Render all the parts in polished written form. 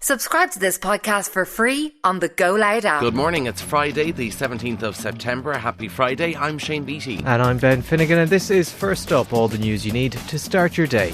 Subscribe to this podcast for free on the Go Loud app. Good morning, it's Friday the 17th of September. Happy Friday, I'm Shane Beattie. And I'm Ben Finnegan, and this is First Up, all the news you need to start your day.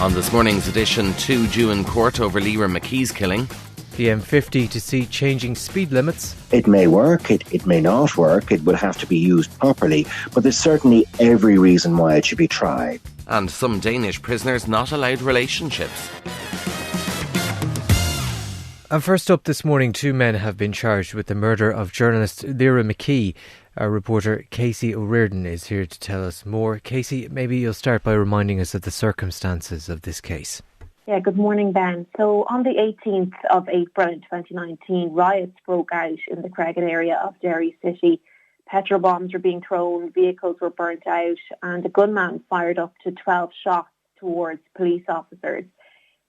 On this morning's edition, 2 due in court over Lyra McKee's killing. The M50 to see changing speed limits. It may work, it may not work, it would have to be used properly, but there's certainly every reason why it should be tried. And some Danish prisoners not allowed relationships. And first up this morning, 2 men have been charged with the murder of journalist Lyra McKee. Our reporter Casey O'Riordan is here to tell us more. Casey, maybe you'll start by reminding us of the circumstances of this case. Yeah, good morning, Ben. So on the 18th of April in 2019, riots broke out in the Cregan area of Derry City. Petrol bombs were being thrown, vehicles were burnt out, and a gunman fired up to 12 shots towards police officers.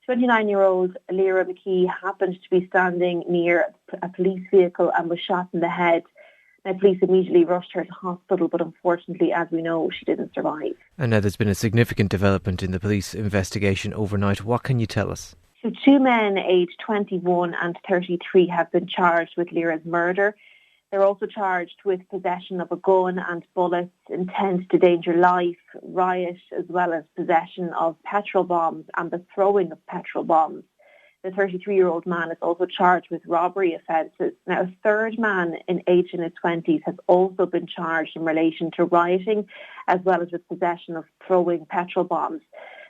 29-year-old Lyra McKee happened to be standing near a police vehicle and was shot in the head. Now, police immediately rushed her to hospital, but unfortunately, as we know, she didn't survive. And now there's been a significant development in the police investigation overnight. What can you tell us? So 2 men aged 21 and 33 have been charged with Lyra's murder. They're also charged with possession of a gun and bullets, intent to endanger life, riot, as well as possession of petrol bombs and the throwing of petrol bombs. The 33-year-old man is also charged with robbery offences. Now, a third man aged in his 20s has also been charged in relation to rioting, as well as with possession of throwing petrol bombs.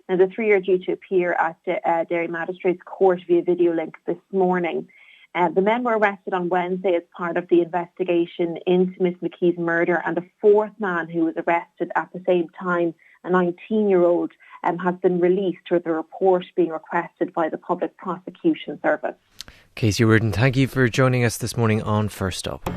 Now, the 3 are due to appear at Derry Magistrates Court via video link this morning. The men were arrested on Wednesday as part of the investigation into Miss McKee's murder, and a 4th man who was arrested at the same time, a 19-year-old, has been released, with the report being requested by the Public Prosecution Service. Casey O'Riordan, thank you for joining us this morning on First Up.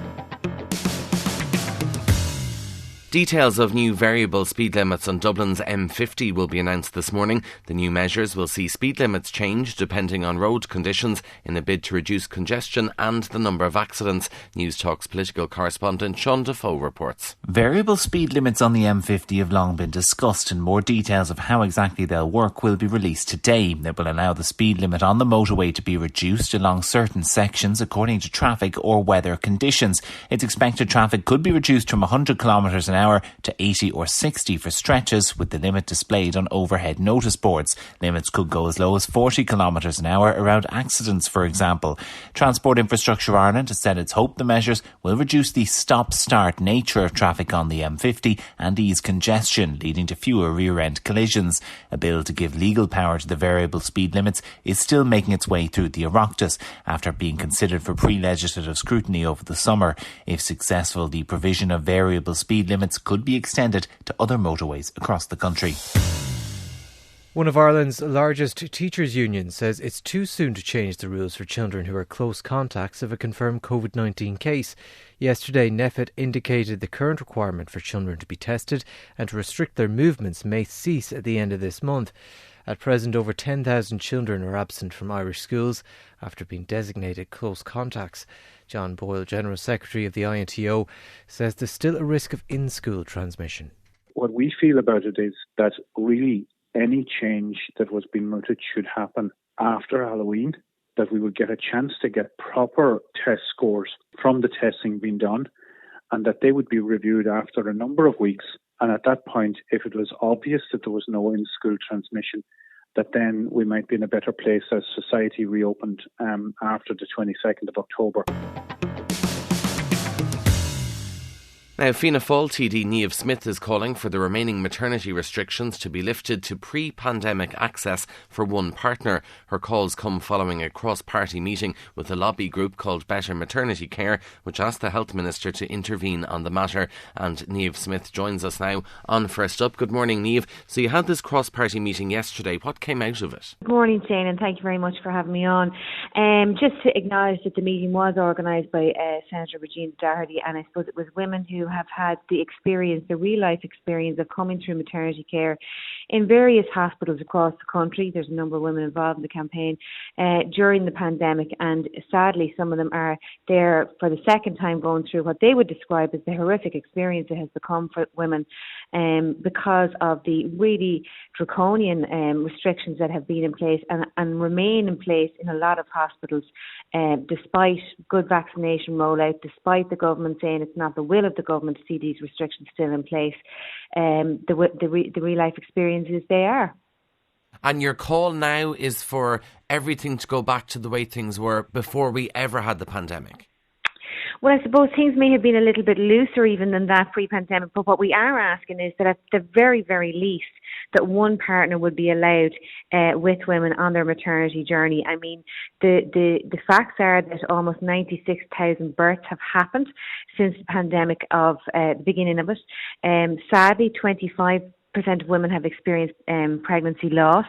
Details of new variable speed limits on Dublin's M50 will be announced this morning. The new measures will see speed limits change depending on road conditions in a bid to reduce congestion and the number of accidents. News Talk's political correspondent Sean Defoe reports. Variable speed limits on the M50 have long been discussed, and more details of how exactly they'll work will be released today. They will allow the speed limit on the motorway to be reduced along certain sections according to traffic or weather conditions. It's expected traffic could be reduced from 100 kilometres an hour to 80 or 60 for stretches, with the limit displayed on overhead notice boards. Limits could go as low as 40 kilometres an hour around accidents, for example. Transport Infrastructure Ireland has said it's hoped the measures will reduce the stop-start nature of traffic on the M50 and ease congestion, leading to fewer rear-end collisions. A bill to give legal power to the variable speed limits is still making its way through the Oireachtas after being considered for pre-legislative scrutiny over the summer. If successful, the provision of variable speed limits could be extended to other motorways across the country. One of Ireland's largest teachers' unions says it's too soon to change the rules for children who are close contacts of a confirmed COVID-19 case. Yesterday, NPHET indicated the current requirement for children to be tested and to restrict their movements may cease at the end of this month. At present, over 10,000 children are absent from Irish schools after being designated close contacts. John Boyle, General Secretary of the INTO, says there's still a risk of in-school transmission. What we feel about it is that really any change that was being mooted should happen after Halloween, that we would get a chance to get proper test scores from the testing being done, and that they would be reviewed after a number of weeks. And at that point, if it was obvious that there was no in-school transmission, that then we might be in a better place as society reopened after the 22nd of October. Now, Fianna Fáil TD Niamh Smith is calling for the remaining maternity restrictions to be lifted to pre-pandemic access for one partner. Her calls come following a cross-party meeting with a lobby group called Better Maternity Care, which asked the Health Minister to intervene on the matter. And Niamh Smith joins us now on First Up. Good morning, Niamh. So you had this cross-party meeting yesterday. What came out of it? Good morning, Shane, and thank you very much for having me on. Just to acknowledge that the meeting was organised by Senator Regina Doherty, and I suppose it was women who have had the real life experience of coming through maternity care in various hospitals across the country. There's a number of women involved in the campaign during the pandemic, and sadly some of them are there for the second time going through what they would describe as the horrific experience it has become for women because of the really draconian restrictions that have been in place and remain in place in a lot of hospitals, despite good vaccination rollout, despite the government saying it's not the will of the government to see these restrictions still in place. The real life experiences they are. And your call now is for everything to go back to the way things were before we ever had the pandemic. Well, I suppose things may have been a little bit looser even than that pre-pandemic, but what we are asking is that at the very, very least, that one partner would be allowed with women on their maternity journey. I mean, the facts are that almost 96,000 births have happened since the pandemic of the beginning of it. Sadly, 25% of women have experienced pregnancy loss,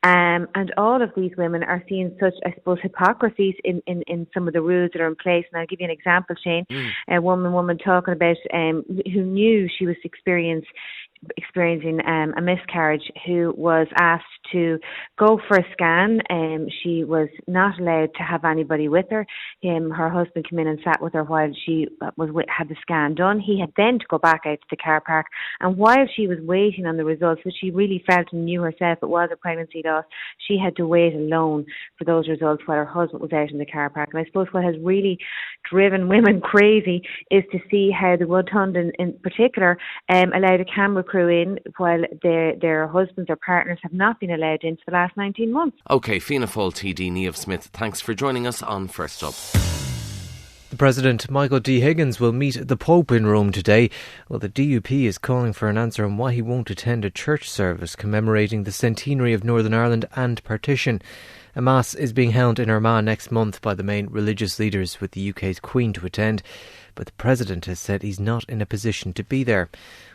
and all of these women are seeing such, I suppose, hypocrisies in some of the rules that are in place. And I'll give you an example, Shane. A woman talking about who knew she was experiencing a miscarriage, who was asked to go for a scan. She was not allowed to have anybody with her. Her husband came in and sat with her while she had the scan done. He had then to go back out to the car park, and while she was waiting on the results, which she really felt and knew herself it was a pregnancy loss, she had to wait alone for those results while her husband was out in the car park. And I suppose what has really driven women crazy is to see how the Rotunda in particular allowed a camera crew in while their husbands or partners have not been allowed in for the last 19 months. OK, Fianna Fáil TD Niamh Smith, thanks for joining us on First Up. The President, Michael D. Higgins, will meet the Pope in Rome today. Well, the DUP is calling for an answer on why he won't attend a church service commemorating the centenary of Northern Ireland and partition. A mass is being held in Armagh next month by the main religious leaders, with the UK's Queen to attend, but the President has said he's not in a position to be there.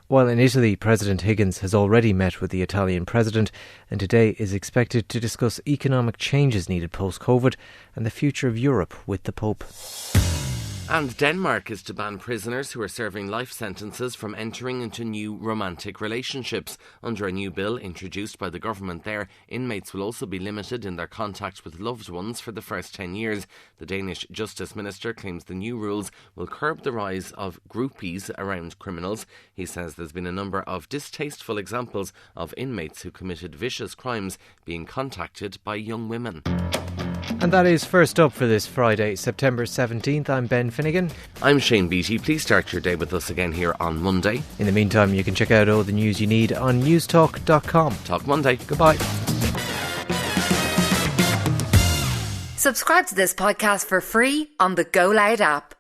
While in Italy, President Higgins has already met with the Italian President and today is expected to discuss economic changes needed post-COVID and the future of Europe with the Pope. And Denmark is to ban prisoners who are serving life sentences from entering into new romantic relationships. Under a new bill introduced by the government there, inmates will also be limited in their contact with loved ones for the first 10 years. The Danish Justice Minister claims the new rules will curb the rise of groupies around criminals. He says there's been a number of distasteful examples of inmates who committed vicious crimes being contacted by young women. And that is First Up for this Friday, September 17th. I'm Ben Finnegan. I'm Shane Beattie. Please start your day with us again here on Monday. In the meantime, you can check out all the news you need on newstalk.com. Talk Monday. Goodbye. Subscribe to this podcast for free on the Go Loud app.